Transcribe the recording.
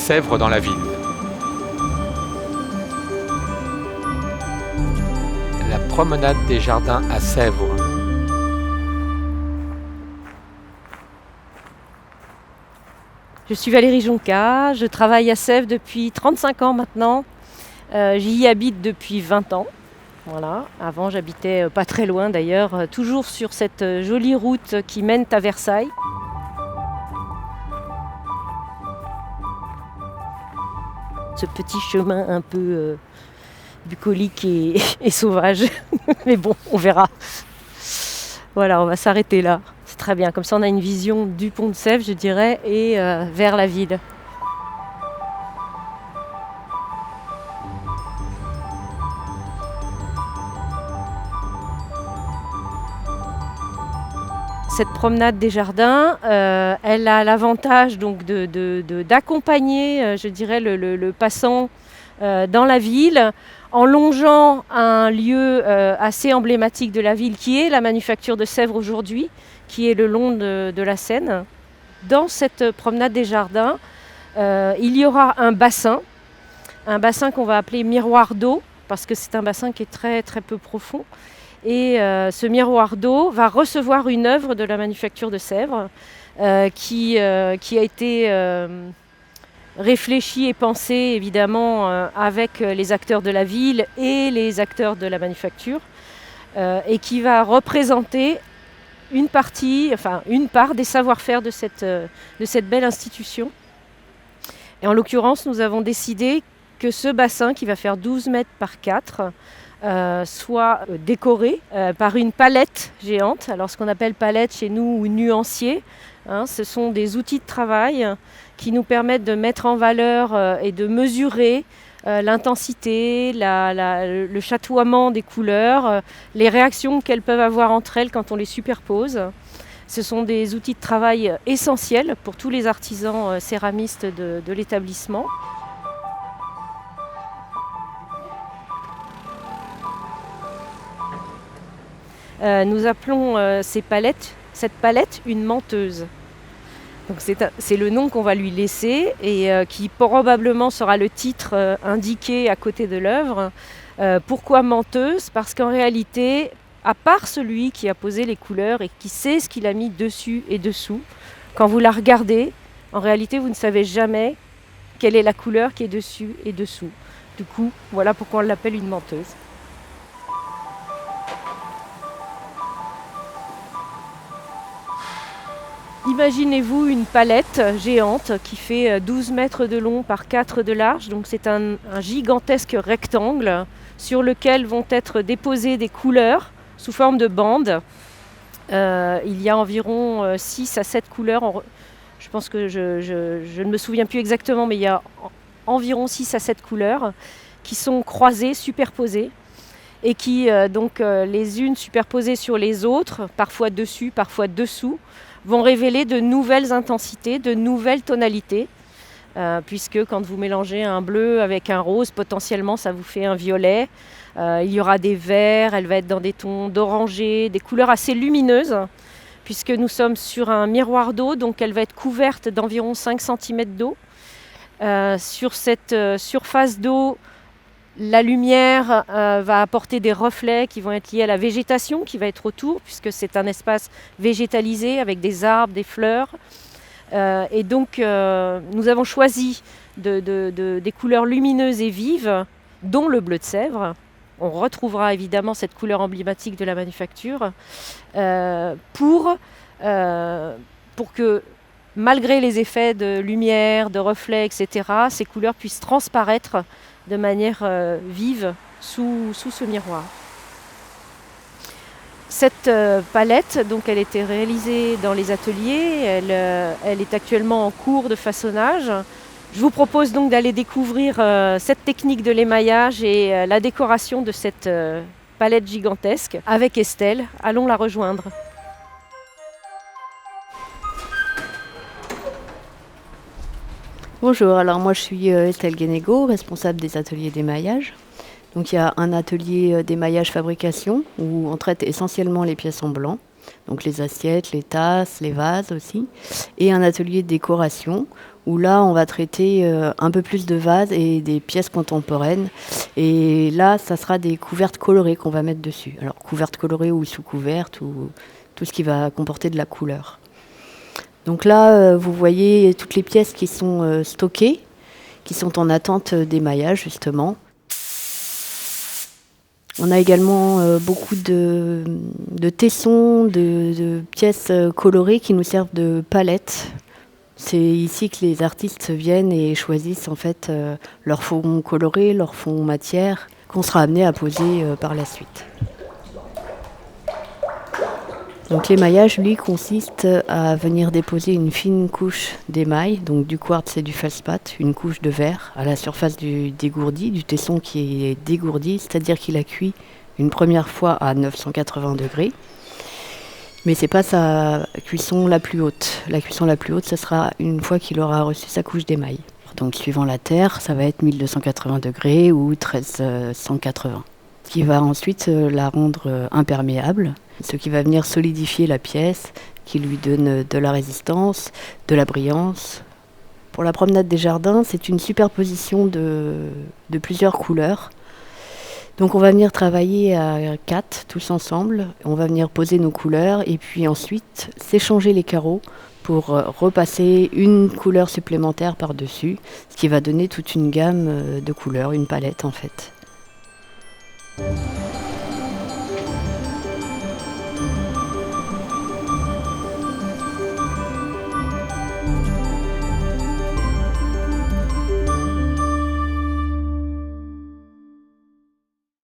Sèvres dans la ville. La promenade des jardins à Sèvres. Je suis Valérie Jonca, je travaille à Sèvres depuis 35 ans maintenant. J'y habite depuis 20 ans. Voilà. Avant, j'habitais pas très loin d'ailleurs, toujours sur cette jolie route qui mène à Versailles. Ce petit chemin un peu bucolique et sauvage. Mais bon, on verra. Voilà, on va s'arrêter là. C'est très bien. Comme ça, on a une vision du pont de Sèvres, je dirais, et vers la ville. Cette promenade des jardins, elle a l'avantage donc d'accompagner, je dirais, le passant dans la ville, en longeant un lieu assez emblématique de la ville qui est la manufacture de Sèvres aujourd'hui, qui est le long de la Seine. Dans cette promenade des jardins, il y aura un bassin qu'on va appeler miroir d'eau, parce que c'est un bassin qui est très, très peu profond. Et ce miroir d'eau va recevoir une œuvre de la manufacture de Sèvres qui a été réfléchie et pensée évidemment avec les acteurs de la ville et les acteurs de la manufacture et qui va représenter une part des savoir-faire de cette belle institution. Et en l'occurrence, nous avons décidé que ce bassin qui va faire 12 mètres par 4 soit décoré par une palette géante. Alors ce qu'on appelle palette chez nous ou nuancier, ce sont des outils de travail qui nous permettent de mettre en valeur et de mesurer l'intensité, le chatoiement des couleurs, les réactions qu'elles peuvent avoir entre elles quand on les superpose. Ce sont des outils de travail essentiels pour tous les artisans céramistes de l'établissement. Nous appelons cette palette une menteuse. Donc c'est le nom qu'on va lui laisser et qui probablement sera le titre indiqué à côté de l'œuvre. Pourquoi menteuse ? Parce qu'en réalité, à part celui qui a posé les couleurs et qui sait ce qu'il a mis dessus et dessous, quand vous la regardez, en réalité, vous ne savez jamais quelle est la couleur qui est dessus et dessous. Du coup, voilà pourquoi on l'appelle une menteuse. Imaginez-vous une palette géante qui fait 12 mètres de long par 4 de large. Donc c'est un gigantesque rectangle sur lequel vont être déposées des couleurs sous forme de bandes. Il y a environ 6 à 7 couleurs. Je pense que je ne me souviens plus exactement, mais il y a environ 6 à 7 couleurs qui sont croisées, superposées. Et qui, les unes superposées sur les autres, parfois dessus, parfois dessous, vont révéler de nouvelles intensités, de nouvelles tonalités, puisque quand vous mélangez un bleu avec un rose, potentiellement ça vous fait un violet. Il y aura des verts, elle va être dans des tons d'orangé, des couleurs assez lumineuses, puisque nous sommes sur un miroir d'eau, donc elle va être couverte d'environ 5 cm d'eau. Sur cette surface d'eau, la lumière va apporter des reflets qui vont être liés à la végétation qui va être autour, puisque c'est un espace végétalisé avec des arbres, des fleurs. Et donc, nous avons choisi des couleurs lumineuses et vives, dont le bleu de Sèvres. On retrouvera évidemment cette couleur emblématique de la manufacture pour que, malgré les effets de lumière, de reflets, etc., ces couleurs puissent transparaître de manière vive sous ce miroir. Cette palette, donc, elle a été réalisée dans les ateliers, elle est actuellement en cours de façonnage. Je vous propose donc d'aller découvrir cette technique de l'émaillage et la décoration de cette palette gigantesque avec Estelle. Allons la rejoindre. Bonjour, alors moi je suis Estelle Guénégo, responsable des ateliers d'émaillage. Donc il y a un atelier d'émaillage fabrication où on traite essentiellement les pièces en blanc, donc les assiettes, les tasses, les vases aussi, et un atelier de décoration où là, on va traiter un peu plus de vases et des pièces contemporaines. Et là, ça sera des couvertes colorées qu'on va mettre dessus. Alors, couvertes colorées ou sous-couvertes, ou tout ce qui va comporter de la couleur. Donc là, vous voyez toutes les pièces qui sont stockées, qui sont en attente d'émaillage, justement. On a également beaucoup de tessons, de pièces colorées qui nous servent de palettes. C'est ici que les artistes viennent et choisissent en fait leur fond coloré, leur fond matière, qu'on sera amené à poser par la suite. Donc l'émaillage, lui, consiste à venir déposer une fine couche d'émail, donc du quartz et du feldspath, une couche de verre à la surface du dégourdi, du tesson qui est dégourdi, c'est-à-dire qu'il a cuit une première fois à 980 degrés. Mais ce n'est pas sa cuisson la plus haute. La cuisson la plus haute, ce sera une fois qu'il aura reçu sa couche d'émail. Donc suivant la terre, ça va être 1280 degrés ou 1380. Ce qui va ensuite la rendre imperméable, ce qui va venir solidifier la pièce, qui lui donne de la résistance, de la brillance. Pour la promenade des jardins, c'est une superposition de plusieurs couleurs. Donc on va venir travailler à 4 tous ensemble, on va venir poser nos couleurs et puis ensuite s'échanger les carreaux pour repasser une couleur supplémentaire par-dessus, ce qui va donner toute une gamme de couleurs, une palette en fait.